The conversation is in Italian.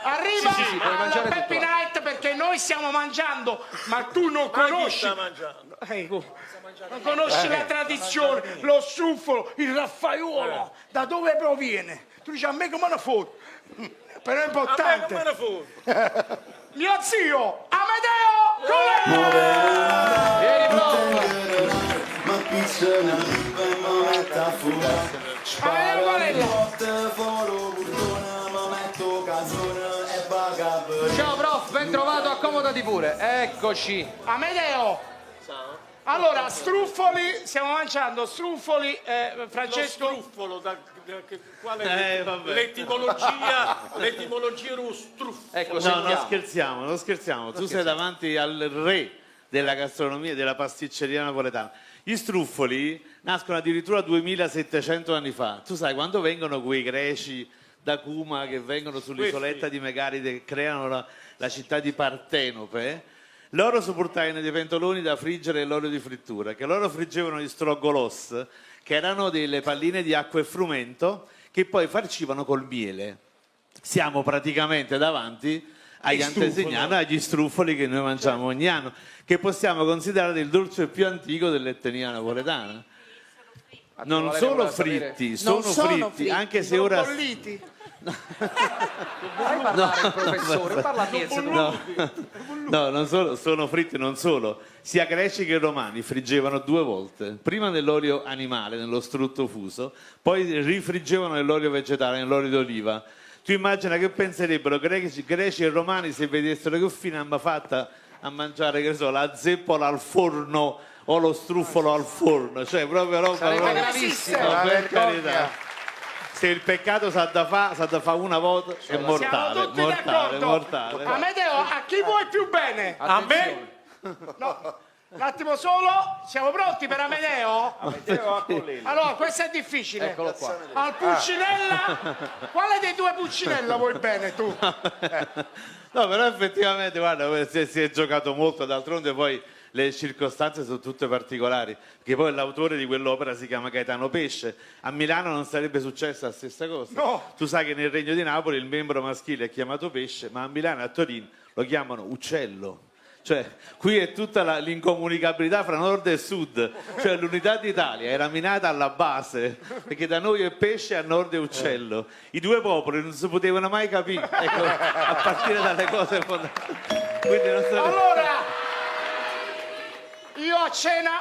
Arriva Sì, puoi alla mangiare tutto. Happy Night perché noi stiamo mangiando, ma tu non conosci. sta mangiando? Non conosci la tradizione, lo struffolo, il raffaiolo, da dove proviene? Tu dici a me come una foto, però è A me importante. come ne fu? Mio zio Amedeo Colella! Vieni, prof! Ma picciona, ma metta fuori. Amedeo Colella! Foro, burtona, ma metto canzone e vagabond. Ciao prof, ben trovato, accomodati pure. Eccoci. Amedeo! Allora, struffoli, stiamo mangiando struffoli, Lo Francesco. struffolo, qual è l'etimologia dello struffolo? Ecco, No, sentiamo. non scherziamo. Tu sei davanti al re della gastronomia e della pasticceria napoletana. Gli struffoli nascono addirittura 2700 anni fa. Tu sai quando vengono quei greci da Cuma che vengono sull'isoletta di Megaride che creano la città di Partenope? Loro si portavano dei pentoloni da friggere e l'olio di frittura, che loro friggevano gli strogolos, che erano delle palline di acqua e frumento, che poi farcivano col miele. Siamo praticamente davanti agli antesignani, agli struffoli che noi mangiamo ogni anno, che possiamo considerare il dolce più antico dell'etnia napoletana. Non Valeria solo voleva sapere. fritti, sono fritti, anche se ora... bolliti. Fai parlare il professore, parla a me. No, non solo, sono fritti, non solo. Sia greci che romani friggevano 2 volte. Prima nell'olio animale, nello strutto fuso, poi rifriggevano nell'olio vegetale, nell'olio d'oliva. Tu immagina che penserebbero greci e romani se vedessero che fine hanno fatta a mangiare, che ne so, la zeppola al forno o lo struffolo al forno. Cioè, proprio roba... Sarebbe proprio- gravissimo. No, per carità. Se il peccato sa da fa una volta è Siamo mortale, tutti mortale, d'accordo. mortale. Amedeo, a chi vuoi più bene? A me? No, un attimo solo, siamo pronti per Amedeo? Allora, questo è difficile. Eccolo qua. Al Pulcinella, quale dei due Pulcinella vuoi bene tu? No, però effettivamente, guarda, si è giocato molto, d'altronde poi le circostanze sono tutte particolari, perché poi l'autore di quell'opera si chiama Gaetano Pesce. A Milano non sarebbe successa la stessa cosa. No. Tu sai che nel Regno di Napoli il membro maschile è chiamato Pesce, ma a Milano e a Torino lo chiamano Uccello. Cioè, qui è tutta l'incomunicabilità fra nord e sud, cioè l'unità d'Italia era minata alla base, perché da noi è pesce, a nord è uccello. I due popoli non si potevano mai capire, ecco, a partire dalle cose fondamentali. Quindi non so... Allora, io a cena